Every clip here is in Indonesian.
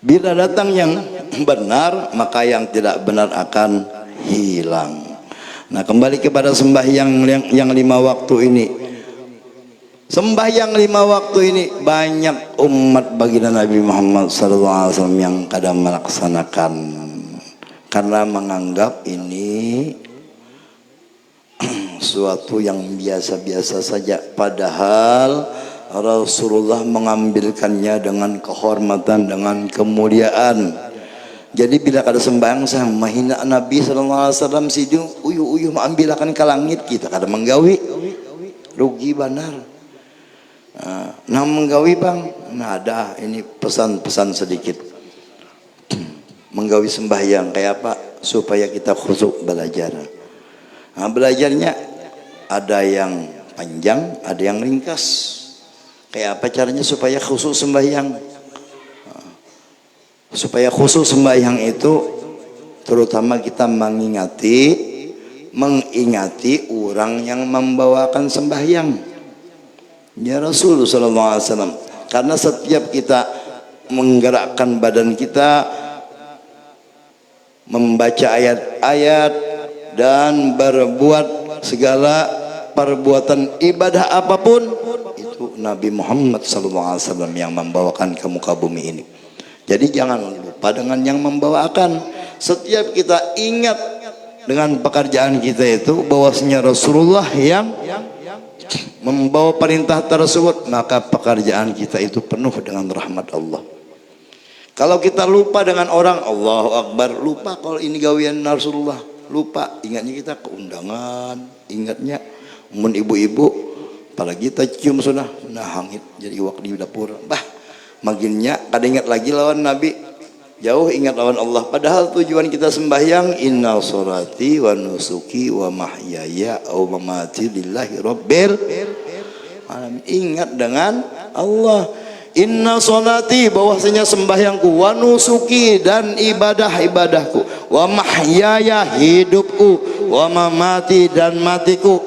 Bila datang yang benar, maka yang tidak benar akan hilang. Nah, kembali kepada sembahyang yang 5 waktu ini. Sembahyang 5 waktu ini banyak umat baginda Nabi Muhammad SAW yang kadang melaksanakan karena menganggap ini suatu yang biasa-biasa saja, padahal Rasulullah mengambilkannya dengan kehormatan, dengan kemuliaan. Jadi bila ada sembahyang saya mahina Nabi SAW, sidung uyuh-uyuh mengambilkan ke langit, kita kada menggawi rugi benar. Nah menggawi bang, nah ada ini pesan-pesan sedikit. Menggawi sembahyang kayak apa supaya kita khusyuk belajar. Nah, belajarnya ada yang panjang, ada yang ringkas. Kayak apa caranya supaya khusyuk sembahyang? Supaya khusyuk sembahyang itu terutama kita mengingati orang yang membawakan sembahyang. Ya Rasulullah SAW. Karena setiap kita menggerakkan badan kita, membaca ayat-ayat dan berbuat segala perbuatan ibadah apapun, itu Nabi Muhammad SAW yang membawakan ke muka bumi ini. Jadi jangan lupa dengan yang membawakan. Setiap kita ingat dengan pekerjaan kita itu bahwasanya Rasulullah yang membawa perintah tersebut, maka pekerjaan kita itu penuh dengan rahmat Allah. Kalau kita lupa dengan orang, Allahu Akbar, lupa kalau ini gawian Rasulullah, lupa, ingatnya kita keundangan, ingatnya mun ibu-ibu, apalagi kita cium sudah, nah hangit jadi iwak di dapur, bah, makinnya kada ingat lagi lawan Nabi, jauh ingat lawan Allah. Padahal tujuan kita sembahyang, inna sholati wa nusuki wa mahyaya wa mamati lillahi rabbil alamin. Ingat dengan Allah. Inna sholati, bahwasanya sembahyangku, wa nusuki, dan ibadah-ibadahku, wa mahyaya, hidupku, wa mamati, dan matiku,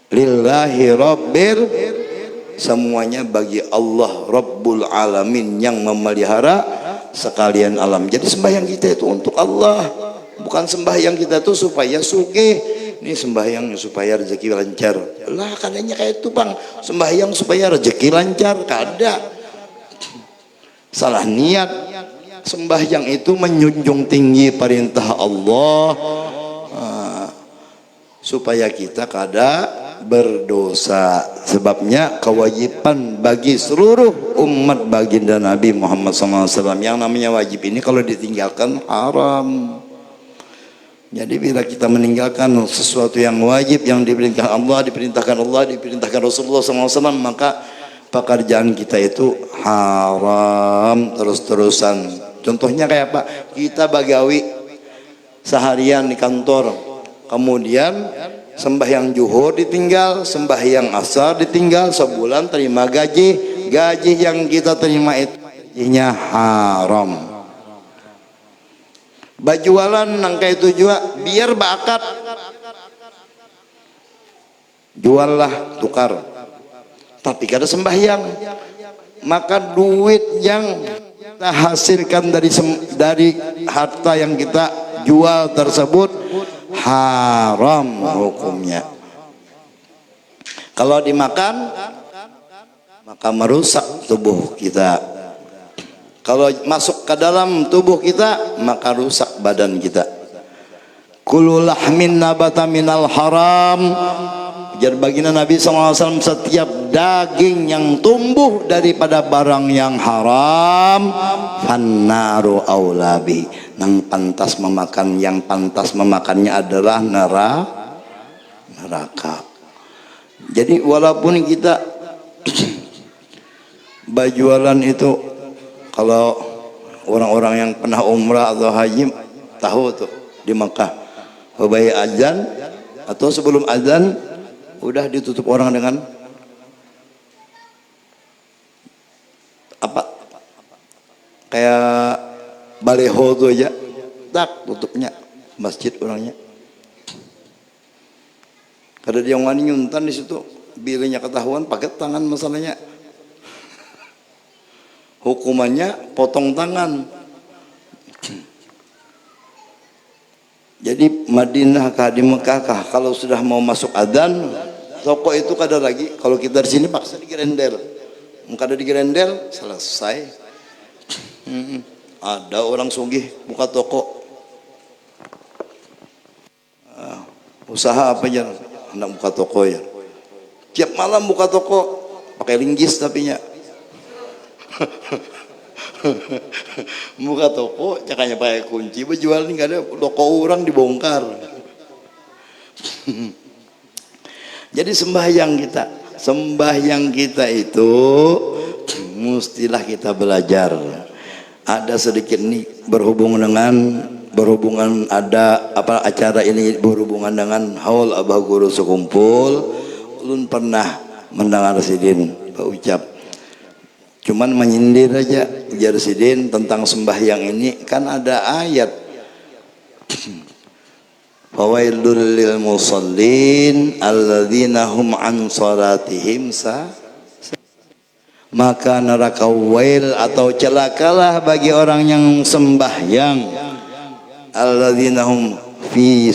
lillahi rabbil, semuanya bagi Allah Rabbul Alamin yang memelihara sekalian alam. Jadi sembahyang kita itu untuk Allah, bukan sembahyang kita itu supaya sugih. Ini sembahyang supaya rezeki lancar. Lah kadangnya kayak itu bang, sembahyang supaya rezeki lancar, kada. Salah niat. Sembahyang itu menjunjung tinggi perintah Allah, supaya kita kada berdosa. Sebabnya kewajiban bagi seluruh umat baginda Nabi Muhammad SAW. Yang namanya wajib ini kalau ditinggalkan haram. Jadi bila kita meninggalkan sesuatu yang wajib, yang diperintahkan Allah, diperintahkan Rasulullah SAW, maka pekerjaan kita itu haram terus-terusan. Contohnya kayak apa? Kita bagawi seharian di kantor, kemudian sembahyang zuhur ditinggal, sembahyang asar ditinggal, sebulan terima gaji yang kita terima itu gajinya haram. Bajualan nangka itu juga biar bakat, juallah tukar, tapi kada sembahyang, maka duit yang kita hasilkan dari harta yang kita jual tersebut haram hukumnya. Kalau dimakan maka merusak tubuh kita. Kalau masuk ke dalam tubuh kita maka rusak badan kita. Kullu lahmin nabata minal haram. Jadi baginda Nabi SAW, setiap daging yang tumbuh daripada barang yang haram, fannaru aulabi, yang pantas memakannya adalah neraka. Jadi walaupun kita bajualan itu, kalau orang-orang yang pernah umrah atau haji tahu tuh di Makkah, habis azan atau sebelum azan udah ditutup orang dengan apa? Kayak baleho tuh aja, tak tutupnya masjid orangnya. Kada dia ngani nyuntan di situ, bilanya ketahuan pakai tangan masalahnya. hukumannya potong tangan. Jadi Madinah kah di Mekah kah kalau sudah mau masuk adzan, toko itu kada lagi. Kalau kita di sini paksa digerendel, kada digerendel selesai. Ada orang sugih buka toko, usaha apa aja, hendak buka toko ya. Tiap malam buka toko, pakai linggis tapinya. Buka toko, cakanya pakai kunci, berjual nih, ada toko orang dibongkar. Jadi sembahyang kita itu mestilah kita belajar. Ada sedikit nih berhubungan ada apa acara ini berhubungan dengan haul abah guru sekumpul. Ulun pernah mendengar sidin Pak Ucap, cuman menyindir aja ujar sidin tentang sembahyang ini. Kan ada ayat fawailul lil musallin alladzina hum an salatihim maka neraka wail atau celakalah bagi orang yang sembahyang alladzina hum fi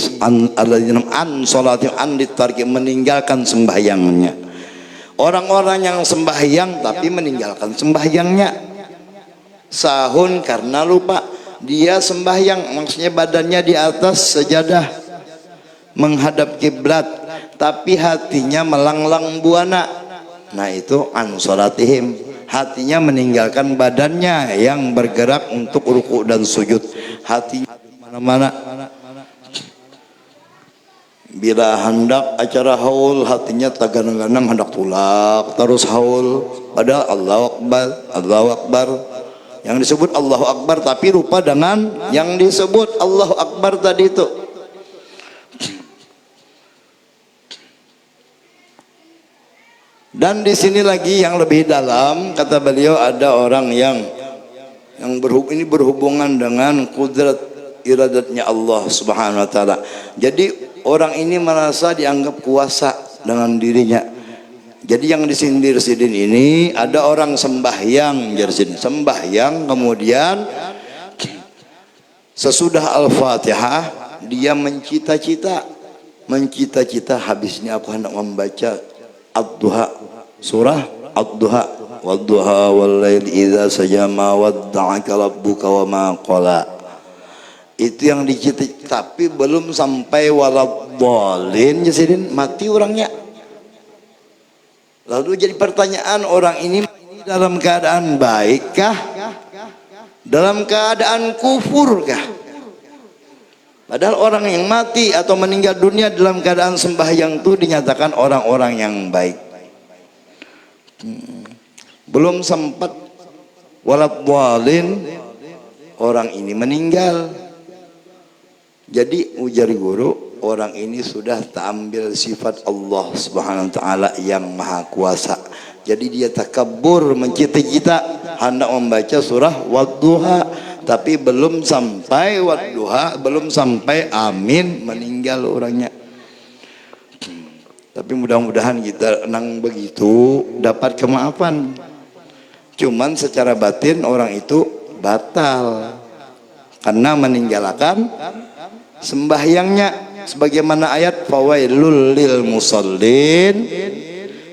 alladzina an salatihim an ditarki meninggalkan sembahyangnya. Orang-orang yang sembahyang tapi meninggalkan sembahyangnya. Sahun karena lupa. Dia sembahyang, maksudnya badannya di atas sajadah menghadap kiblat, tapi hatinya melanglang buana. Nah itu an salatihim, hatinya meninggalkan badannya yang bergerak untuk ruku dan sujud. Hatinya mana-mana. Bila hendak acara haul, hatinya taganang-ganang hendak tulak terus haul, padahal Allahu Akbar, Allahu Akbar. Yang disebut Allahu Akbar tapi lupa dengan yang disebut Allahu Akbar tadi itu. Dan di sini lagi yang lebih dalam, kata beliau, ada orang yang berhubungan dengan kudrat iradatnya Allah Subhanahu wa taala. Jadi orang ini merasa dianggap kuasa dengan dirinya. Jadi yang disindir sidin ini ada orang sembahyang, sembahyang kemudian sesudah Al-Fatihah dia mencita-cita habisnya aku hendak membaca Ad-Duha, surah Ad-Duha, wad-duha wal-lail idza sajama wadda'aka rabbuka wa ma qala. Itu yang dicita, tapi belum sampai waladhdallin jasidin, mati orangnya. Lalu jadi pertanyaan, orang ini dalam keadaan baikkah? Dalam keadaan kufurkah? Padahal orang yang mati atau meninggal dunia dalam keadaan sembahyang itu dinyatakan orang-orang yang baik. Belum sempat waladhdallin, orang ini meninggal. Jadi ujar guru, orang ini sudah terambil sifat Allah Subhanahu wa taala yang maha kuasa. Jadi dia takabur mencita-cita hendak membaca surah Wadduha, tapi belum sampai Wadduha, belum sampai amin, meninggal orangnya. Tapi mudah-mudahan kita nang begitu dapat kemaafan. Cuman secara batin orang itu batal karena meninggalkan sembahyangnya. Sebagaimana ayat fawailul lil musallin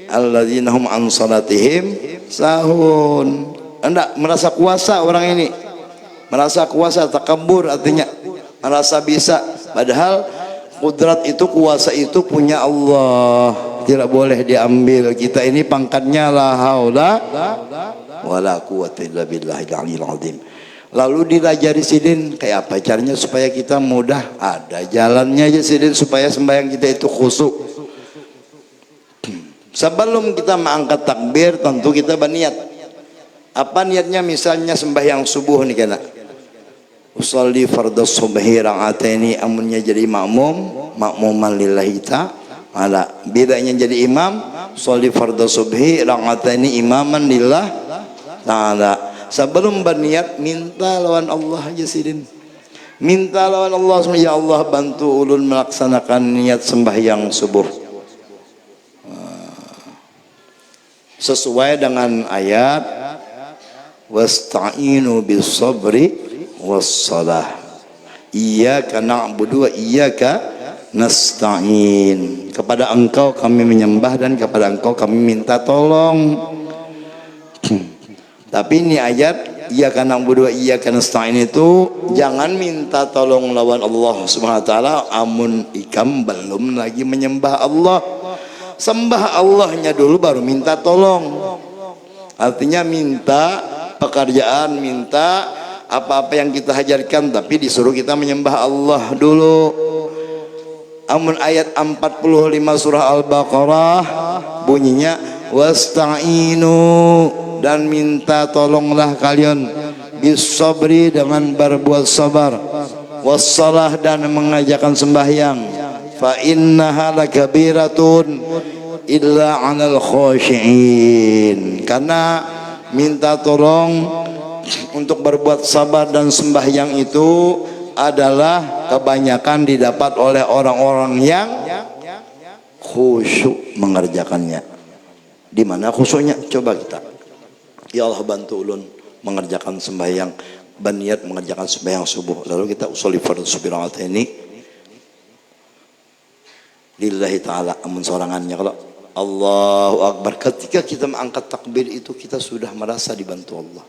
alladzina hum an salatihim sahun. Hendak merasa kuasa orang ini, merasa kuasa, takabur artinya merasa bisa, padahal kudrat itu, kuasa itu punya Allah, tidak boleh diambil. Kita ini pangkatnya la haula wala quwwata illa billahil aliyil azim. Lalu dilajari sidin kayak apa caranya supaya kita mudah, ada jalannya aja sidin supaya sembahyang kita itu khusyuk. Sebelum kita mengangkat takbir tentu kita berniat. Apa niatnya? Misalnya sembahyang subuh nih kena usolli fardhu subhi ra'ataini, amunnya jadi makmuman lillahi ta'ala. Bedanya jadi imam, usolli fardhu subhi ra'ataini imaman lillah ta'ala. Sebelum berniat minta lawan Allah aja sidin. Minta lawan Allah, ya Allah bantu ulun melaksanakan niat sembahyang subuh sesuai dengan ayat wasta'inu bis sabri wassalah. Iyyaka na'budu wa iyyaka nasta'in. Kepada Engkau kami menyembah dan kepada Engkau kami minta tolong. Tapi ini ayat iyyaka na'budu wa iyyaka nasta'in itu jangan minta tolong lawan Allah Subhanahu wa taala amun ikam belum lagi menyembah Allah. Sembah Allahnya dulu baru minta tolong. Artinya minta pekerjaan, minta apa-apa yang kita hajarkan, tapi disuruh kita menyembah Allah dulu. Amun ayat 45 surah Al-Baqarah bunyinya wasta'inu, dan minta tolonglah kalian bis sabri, dengan berbuat sabar, wassalah, dan mengajarkan sembahyang, fa innaha lakabiratun illa 'alal khashi'in. Karena minta tolong untuk berbuat sabar dan sembahyang itu adalah kebanyakan didapat oleh orang-orang yang khusyuk mengerjakannya. Di mana khusyuknya? Coba kita, ya Allah bantu ulun mengerjakan sembahyang, berniat mengerjakan sembahyang subuh, lalu kita usuli fardhu subhanahu ini lillahi ta'ala, amun sorangannya. Kalau Allahu Akbar, ketika kita mengangkat takbir itu kita sudah merasa dibantu Allah.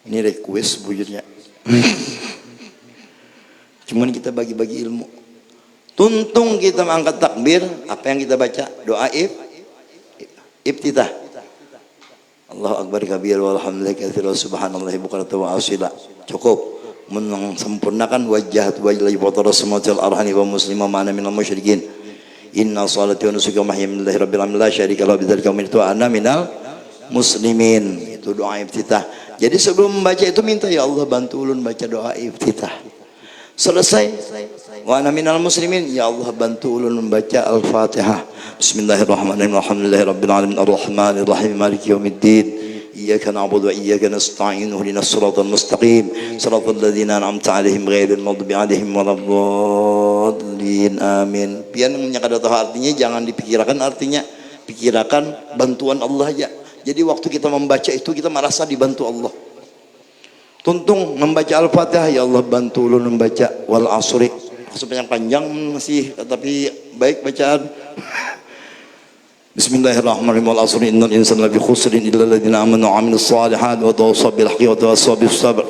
Ini request bujurnya. Cuman kita bagi-bagi ilmu. Tuntung kita mengangkat takbir, apa yang kita baca? Doa iftitah. Allahu Akbar kabir walhamdulillahi katsiran subhanallahi bukratan wa asila. Cukup. Sempurnakan wajhat wajhi fatara samawati wal arhani wa muslima ma'ana minal musyrikin. Inna salati wa nusuki wa mahyaya lillahi rabbil alamin la syarika lahu bidzalika umirtu wa ana minal muslimin. Itu doa iftitah. Jadi sebelum membaca itu minta, ya Allah bantu ulun baca doa iftitah. Selesai, wa ana minal muslimin, ya Allah bantu ulun membaca Al-Fatihah. Bismillahirrahmanirrahim. Alhamdulillahirabbil alamin arrahmanir rahim maliki yaumiddin. Iyyaka na'budu wa iyyaka nasta'in. Ihdinas siratal mustaqim. Siratal ladzina an'amta 'alaihim ghairil maghdubi 'alaihim waladdallin. Amin. Pian menyangka artinya jangan dipikirkan artinya, pikirkan bantuan Allah aja. Jadi waktu kita membaca itu kita merasa dibantu Allah. Tuntung membaca Al-Fatihah, ya Allah bantu ulun membaca wal asri. Sepanjang panjang masih, tapi baik bacaan. Bismillahirrahmanirrahim. Wal asri innal insana lafi khusrin illa alladziina aamanu wa 'amilus shalihaati wa tawassaw bil haqqi wa tawassaw bis sabr.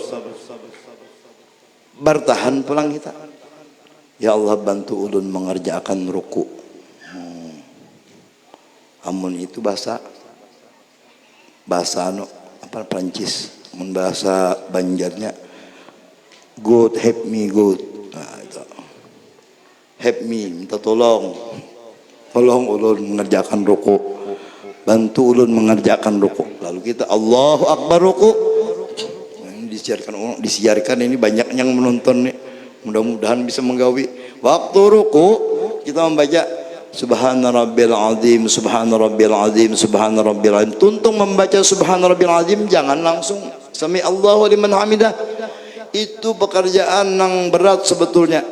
Bertahan pulang kita. Ya Allah bantu ulun mengerjakan ruku. Amun itu bahasa apa Prancis, bahasa Banjarnya good, help me good. Nah, itu help me, minta tolong ulun mengerjakan ruku, bantu ulun mengerjakan ruku. Lalu kita Allahu Akbar ruku. Ini disiarkan ini banyak yang menonton nih, mudah-mudahan bisa menggawi. Waktu ruku kita membaca Subhana rabbil azim, subhana rabbil azim, subhana rabbil azim. Tuntung membaca subhana rabbil azim, jangan langsung sami Allahu liman hamidah. Itu pekerjaan yang berat sebetulnya.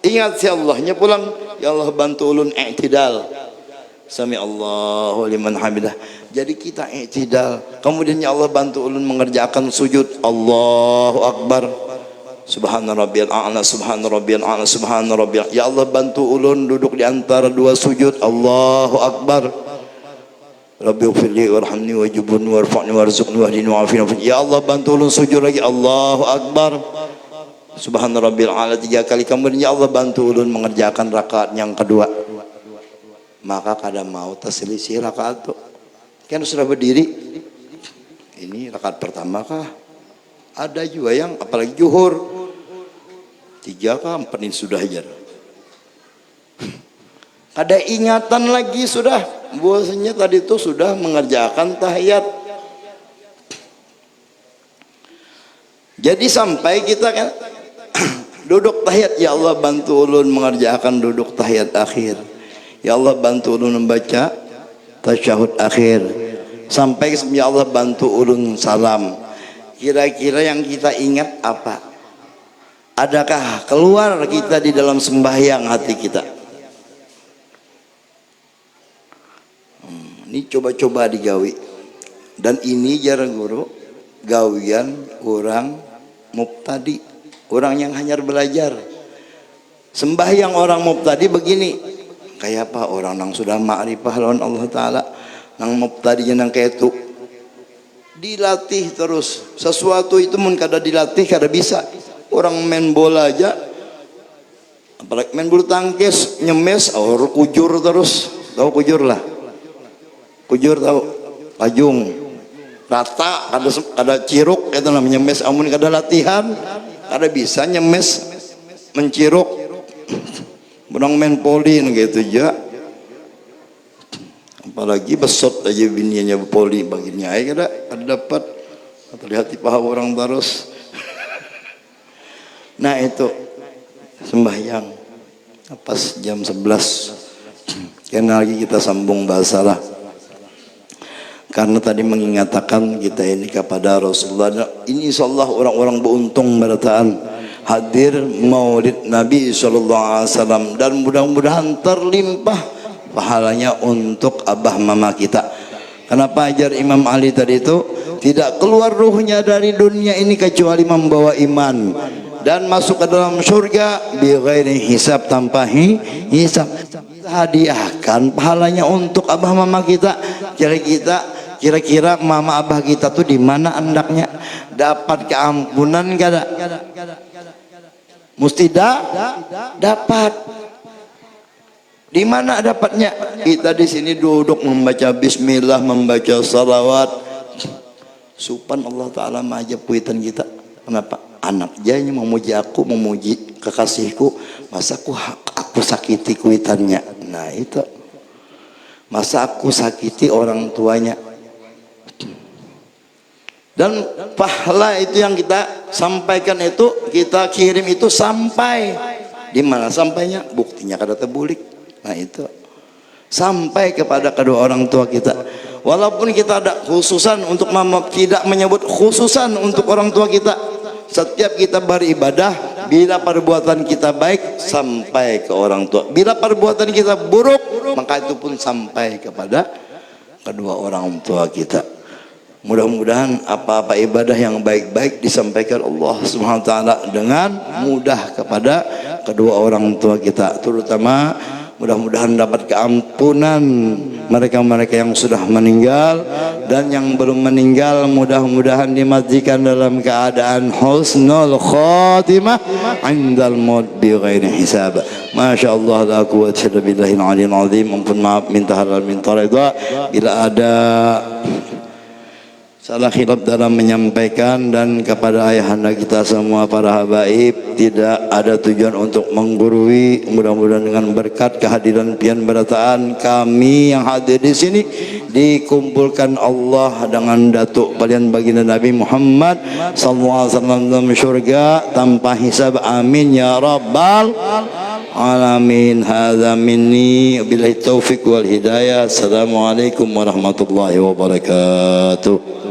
Ingat si Allahnya pulang, ya Allah bantu ulun i'tidal. Sami Allahu liman hamidah. Jadi kita i'tidal. Kemudian ya Allah bantu ulun mengerjakan sujud. Allahu Akbar. Subhana rabbiyal a'la, subhana rabbiyal a'la, subhana rabbiyal. Ya Allah bantu ulun duduk di antara dua sujud. Allahu Akbar. Rabbi ighfirli warhamni wajibni warfa'ni warzuqni wahdini wa'afini. Ya Allah bantu ulun sujud lagi. Allahu Akbar. Subhana rabbiyal a'la 3 kali. Kemudian ya Allah bantu ulun mengerjakan rakaat yang kedua. Maka kada mau terselisih rakaat itu. Kan sudah berdiri. Ini rakaat pertama kah? Ada juga yang apalagi zuhur 3 kah 4 ini sudah hajar. Ada ingatan lagi sudah, bahwasanya tadi itu sudah mengerjakan tahiyat. Jadi sampai kita kan duduk tahiyat, ya Allah bantu ulun mengerjakan duduk tahiyat akhir. Ya Allah bantu ulun membaca tasyahud akhir. Sampai ya Allah bantu ulun salam. Kira-kira yang kita ingat apa? Adakah keluar kita di dalam sembahyang hati kita? Ini coba-coba digawi. Dan ini jarang guru gawian orang mubtadi, orang yang hanya belajar. Sembahyang orang mubtadi begini, kayak apa orang yang sudah ma'rifah lawan Allah Ta'ala, nang mubtadinya nang kayak itu dilatih terus. Sesuatu itu mun kada dilatih kada bisa. Orang main bola aja, apalagi main bulu tangkis, nyemes or kujur terus. Tahu kujur lah, kujur tahu, pajung rata, ada ciruk itu namanya nyemes. Amun kada latihan kada bisa nyemes menciruk. Menang main poli gitu aja, apalagi besot aja bininya poli baginya ay kada dapat terlihat di paha orang terus. Nah itu sembahyang pas jam 11 karena lagi kita sambung bahasa lah, karena tadi mengingatkan kita ini kepada Rasulullah. Ini insyaallah orang-orang beruntung berataan hadir maulid Nabi SAW, dan mudah-mudahan terlimpah pahalanya untuk abah mama kita. Kenapa ajar Imam Ali tadi itu tidak keluar ruhnya dari dunia ini kecuali membawa iman dan masuk ke dalam surga bi ghairi hisab, tanpa hisab. Hadiahkan pahalanya untuk abah mama kita. Kira-kira mama abah kita tuh di mana andaknya dapat keampunan kada? Mesti dapat. Di mana dapatnya? Kita di sini duduk membaca bismillah, membaca salawat. Supan Allah Ta'ala maja puitan kita. Kenapa? Anak janya memuji aku, memuji kekasihku. Masa aku sakiti kuitannya? Nah itu. Masa aku sakiti orang tuanya? Dan pahala itu yang kita sampaikan itu, kita kirim itu sampai di mana sampainya? Buktinya kada terbulik. Nah itu sampai kepada kedua orang tua kita. Walaupun kita ada khususan untuk tidak menyebut khususan untuk orang tua kita. Setiap kita beribadah, bila perbuatan kita baik sampai ke orang tua. Bila perbuatan kita buruk, maka itu pun sampai kepada kedua orang tua kita. Mudah-mudahan apa-apa ibadah yang baik-baik disampaikan Allah Subhanahu wa taala dengan mudah kepada kedua orang tua kita, terutama mudah-mudahan dapat keampunan mereka-mereka yang sudah meninggal, dan yang belum meninggal mudah-mudahan dimatikan dalam keadaan husnul khatimah indal maut bi ghairi hisab. Masyaallah la quwwata illa billahil aliyil azim. Ampun maaf, minta halal minta ridha bila ada salah khilaf dalam menyampaikan, dan kepada ayahanda kita semua para habaib, tidak ada tujuan untuk menggurui. Mudah-mudahan dengan berkat kehadiran pian berataan kami yang hadir di sini dikumpulkan Allah dengan datuk palian baginda Nabi Muhammad sallallahu alaihi wasallam dalam syurga tanpa hisab. Amin ya rabbal alamin. Hadza minni billahi taufik wal hidayah. Assalamualaikum warahmatullahi wabarakatuh.